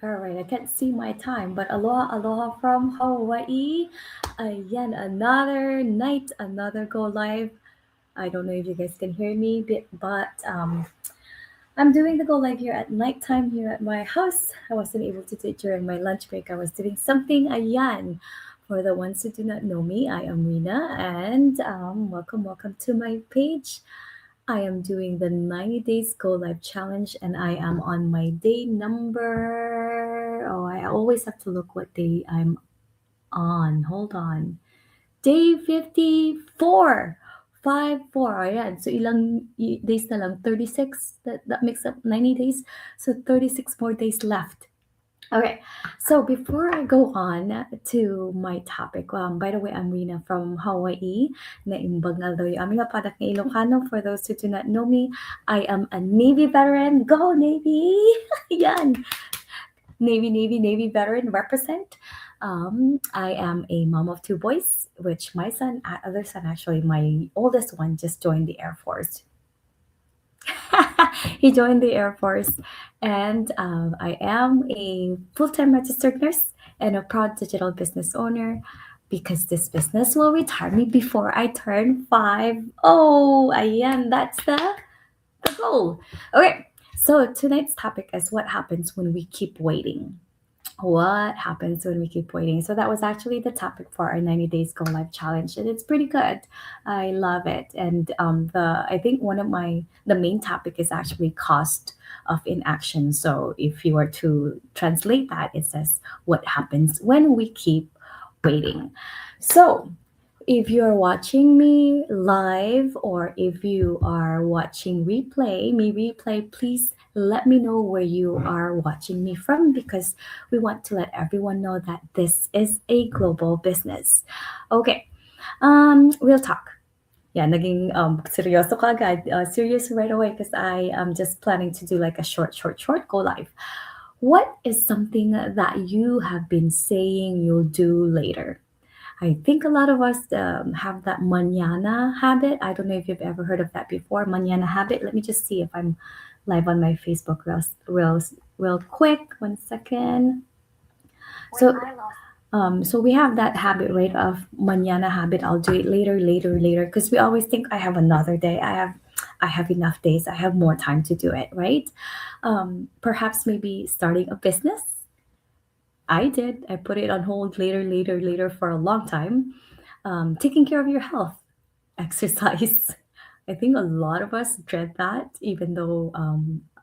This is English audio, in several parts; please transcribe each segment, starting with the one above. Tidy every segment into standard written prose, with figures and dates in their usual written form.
All right, I can't see my time, but aloha, aloha from Hawaii. Again, another night, another go live. I don't know if you guys can hear me, but I'm doing the go live here at nighttime here at my house. I wasn't able to do it during my lunch break. I was doing something. Ayan. For the ones who do not know me, I am Rina, and welcome to my page. I am doing the 90 days go live challenge, and I am on my day number. Oh, I always have to look what day I'm on. Hold on. Day 54. 5-4. Ayan. So ilang days na lang? 36. That makes up 90 days. So 36 more days left. Okay, so before I go on to my topic, by the way, I'm Rina from Hawaii. Naimbag na daw yung aming padak ng Ilocano. For those who do not know me, I am a Navy veteran. Go Navy! Yan! Navy veteran represent. I am a mom of two boys, which my other son, actually, my oldest one, just joined the Air Force. He joined the Air Force, and I am a full time registered nurse and a proud digital business owner because this business will retire me before I turn 5. Oh, ayan, that's the goal. Okay, so tonight's topic is what happens when we keep waiting. What happens when we keep waiting? So that was actually the topic for our 90 days go live challenge, and it's pretty good. I love it. And the I think one of my the main topic is actually cost of inaction. So if you were to translate that, it says what happens when we keep waiting. So if you're watching me live or if you are watching replay, please let me know where you are watching me from because we want to let everyone know that this is a global business. Okay, real talk. Yeah, naging seryoso kagad. Serious right away because I am just planning to do like a short go live. What is something that you have been saying you'll do later? I think a lot of us have that manana habit. I don't know if you've ever heard of that before. Manana habit. Let me just see if I'm live on my Facebook real quick. 1 second. So, so we have that habit, right? Of manana habit. I'll do it later. Because we always think I have another day. I have enough days. I have more time to do it, right? Perhaps maybe starting a business. I did. I put it on hold later for a long time. Taking care of your health, exercise. I think a lot of us dread that, even though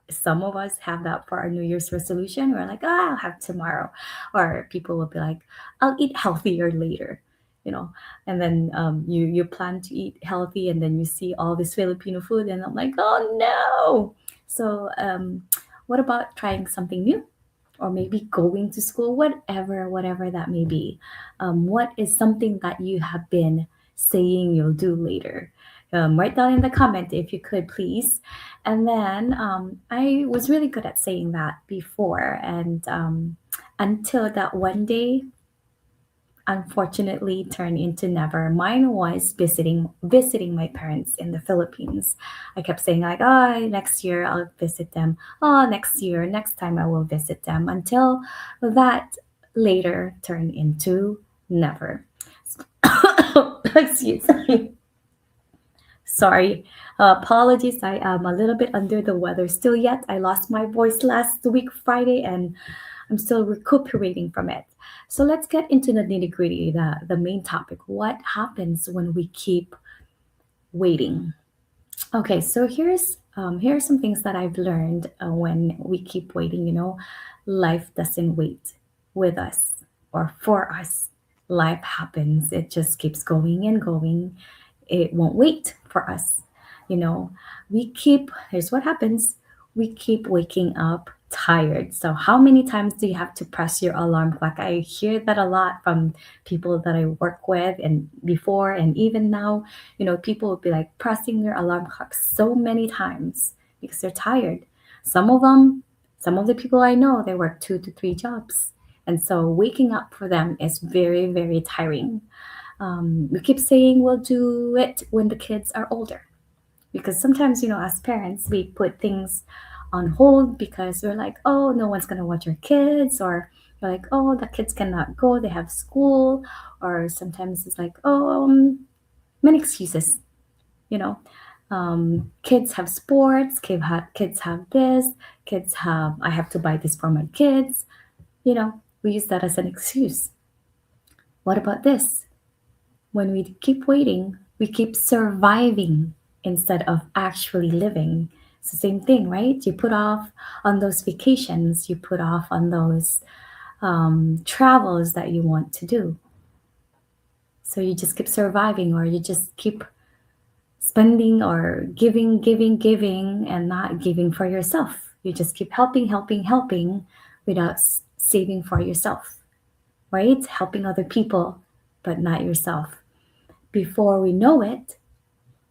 some of us have that for our New Year's resolution. We're like, I'll have tomorrow. Or people will be like, I'll eat healthier later. You know, and then you plan to eat healthy, and then you see all this Filipino food, and I'm like, oh no. So, what about trying something new? Or maybe going to school, whatever that may be. What is something that you have been saying you'll do later? Write down in the comment if you could, please. And then I was really good at saying that before, and until that one day unfortunately turned into never. Mine was visiting my parents in the Philippines. I kept saying like, oh, next year I'll visit them. Oh, next year, next time I will visit them until that later turned into never. Excuse me. Sorry. Apologies. I am a little bit under the weather still yet. I lost my voice last week, Friday, and I'm still recuperating from it. So let's get into the nitty gritty, the main topic. What happens when we keep waiting? Okay, so here are some things that I've learned when we keep waiting. You know, life doesn't wait with us or for us. Life happens. It just keeps going and going. It won't wait for us. You know, here's what happens. We keep waking up tired. So how many times do you have to press your alarm clock? I hear that a lot from people that I work with and before and even now, you know, people will be like pressing their alarm clock so many times because they're tired. Some of them, some of the people I know, they work 2 to 3 jobs. And so waking up for them is very tiring. We keep saying we'll do it when the kids are older because sometimes, you know, as parents, we put things on hold because we're like, oh, no one's gonna watch our kids, or we're like, oh, the kids cannot go, they have school, or sometimes it's like, oh, many excuses, you know. Kids have sports, kids have this, kids have, I have to buy this for my kids, you know. We use that as an excuse. What about this? When we keep waiting, we keep surviving instead of actually living. It's the same thing, right? You put off on those vacations, you put off on those travels that you want to do. So you just keep surviving, or you just keep spending or giving, and not giving for yourself. You just keep helping without saving for yourself, right? Helping other people, but not yourself. Before we know it,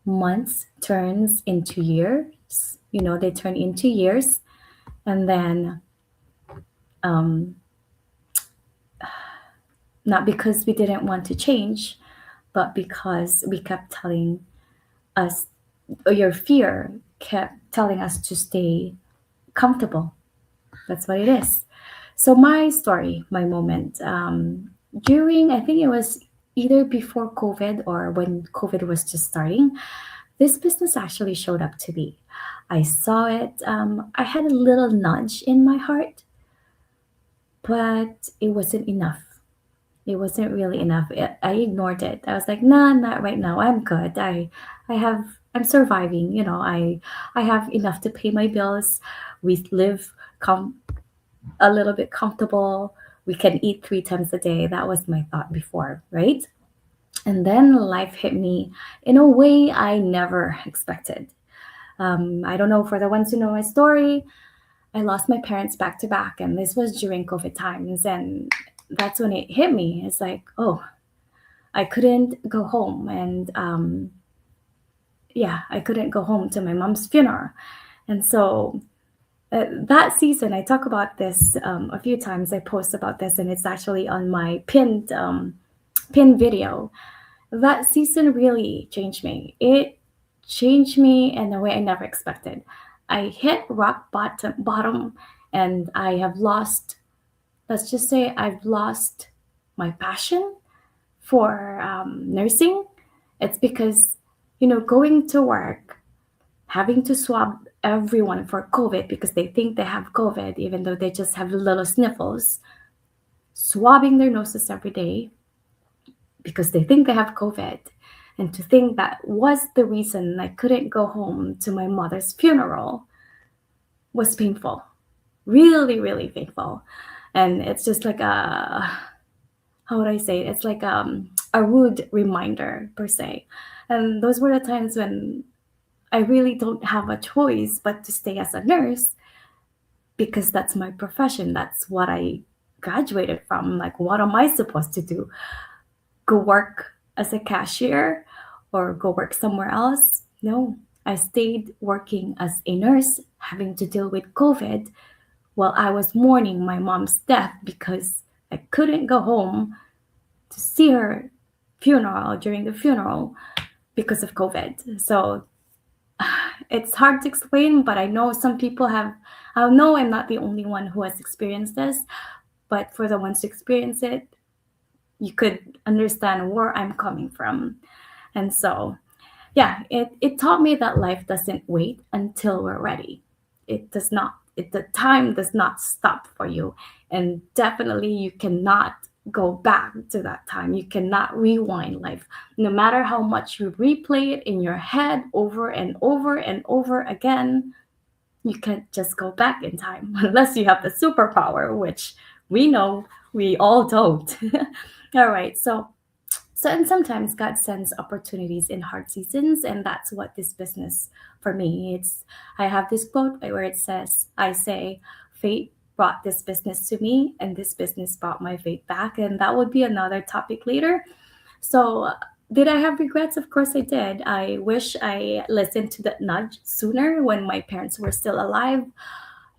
months turns into years. They turn into years, and then um, not because we didn't want to change, but because we kept telling us, or your fear kept telling us to stay comfortable. That's what it is. So my story, my moment, during, I think it was either before COVID or when COVID was just starting, this business actually showed up to me. I saw it. I had a little nudge in my heart, but it wasn't enough. It wasn't really enough. I ignored it. I was like, nah, not right now. I'm good. I have, I'm surviving. I have enough to pay my bills. We live com- a little bit comfortable. We can eat 3 times a day. That was my thought before, right? And then life hit me in a way I never expected. I don't know, for the ones who know my story, I lost my parents back to back, and this was during COVID times. And that's when it hit me. It's like, oh, I couldn't go home. And yeah, I couldn't go home to my mom's funeral. And so that season, I talk about this a few times. I post about this, and it's actually on my pinned video. That season really changed me. It changed me in a way I never expected. I hit rock bottom, and I have lost. Let's just say I've lost my passion for nursing. It's because, going to work, having to swab everyone for COVID because they think they have COVID, even though they just have little sniffles, swabbing their noses every day because they think they have COVID. And to think that was the reason I couldn't go home to my mother's funeral was painful. Really, really painful. And it's just like how would I say it? It's like a rude reminder, per se. And those were the times when I really don't have a choice but to stay as a nurse because that's my profession. That's what I graduated from. Like, what am I supposed to do? Go work as a cashier or go work somewhere else? No, I stayed working as a nurse, having to deal with COVID while I was mourning my mom's death because I couldn't go home to see her funeral during the funeral because of COVID. So it's hard to explain, but I know some people have. I know I'm not the only one who has experienced this, but for the ones who experience it, you could understand where I'm coming from. And so, yeah, it taught me that life doesn't wait until we're ready. It does not. The time does not stop for you. And definitely you cannot go back to that time. You cannot rewind life. No matter how much you replay it in your head over and over and over again, you can't just go back in time unless you have the superpower, which we know we all don't. All right. So, and sometimes God sends opportunities in hard seasons, and that's what this business for me. I have this quote where it says, "I say, fate brought this business to me, and this business brought my fate back." And that would be another topic later. So, did I have regrets? Of course, I did. I wish I listened to that nudge sooner when my parents were still alive.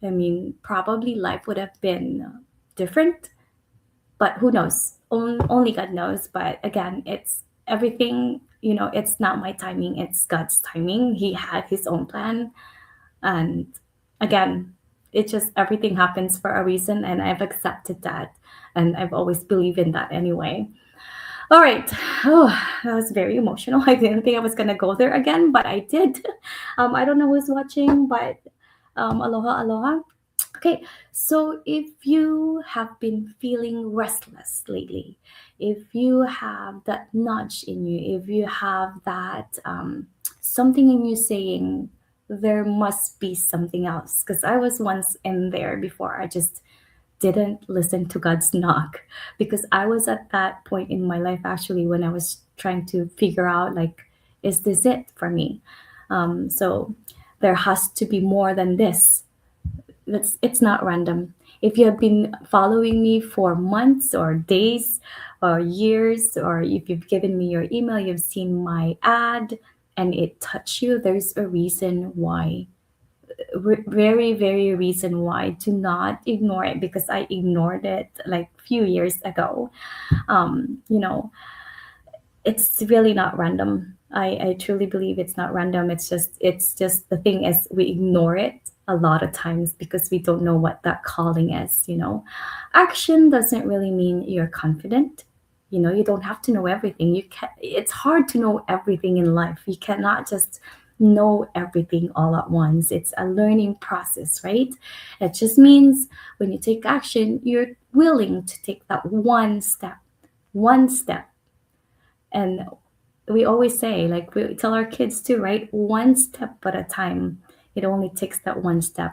I mean, probably life would have been different, but who knows? Only God knows. But again, it's everything, it's not my timing, it's God's timing. He had his own plan. And Again, it just everything happens for a reason, and I've accepted that, and I've always believed in that anyway. All right. Oh, that was very emotional. I didn't think I was gonna go there again, but I did. I don't know who's watching, but aloha, aloha. Okay, so if you have been feeling restless lately, if you have that nudge in you, if you have that something in you saying there must be something else, because I was once in there before, I just didn't listen to God's knock because I was at that point in my life actually when I was trying to figure out like, is this it for me? So there has to be more than this. It's not random. If you have been following me for months or days or years, or if you've given me your email, you've seen my ad and it touched you, there's a reason why. Very, very reason why. Do not ignore it because I ignored it like few years ago. You know, it's really not random. I truly believe it's not random. It's just the thing is we ignore it a lot of times because we don't know what that calling is, you know. Action doesn't really mean you're confident. You know, you don't have to know everything. You can It's hard to know everything in life. You cannot just know everything all at once. It's a learning process, right? It just means when you take action, you're willing to take that one step, and we always say, like we tell our kids too, right? One step at a time. It only takes that one step.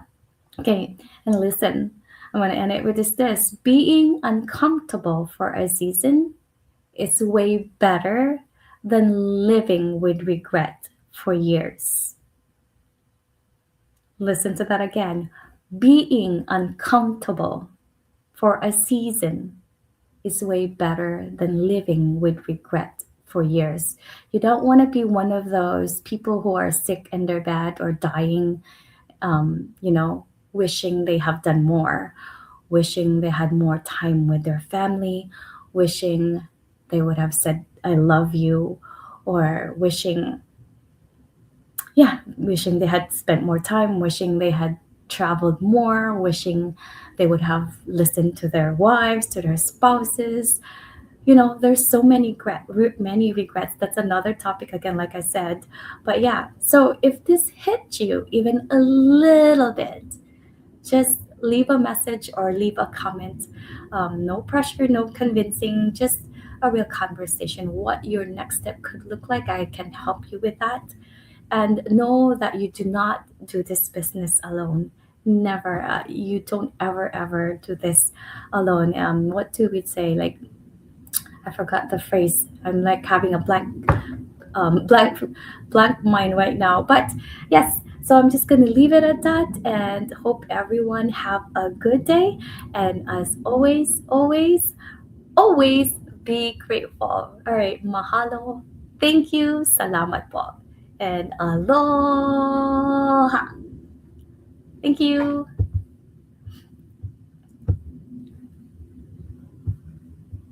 Okay, and listen, I'm gonna end it with this. Being uncomfortable for a season is way better than living with regret for years. Listen to that again. Being uncomfortable for a season is way better than living with regret for years. You don't want to be one of those people who are sick in their bed or dying, wishing they have done more, wishing they had more time with their family, wishing they would have said, I love you, or wishing they had spent more time, wishing they had traveled more, wishing they would have listened to their wives, to their spouses. You know, there's so many regrets. That's another topic again, like I said. But yeah, so if this hit you even a little bit, just leave a message or leave a comment. No pressure, no convincing, just a real conversation. What your next step could look like, I can help you with that. And know that you do not do this business alone. Never. You don't ever do this alone. What do we say? Like, I forgot the phrase. I'm like having a blank mind right now. But yes, so I'm just gonna leave it at that, and hope everyone have a good day. And as always, always, always be grateful. All right, mahalo. Thank you. Salamat po. And aloha. Thank you.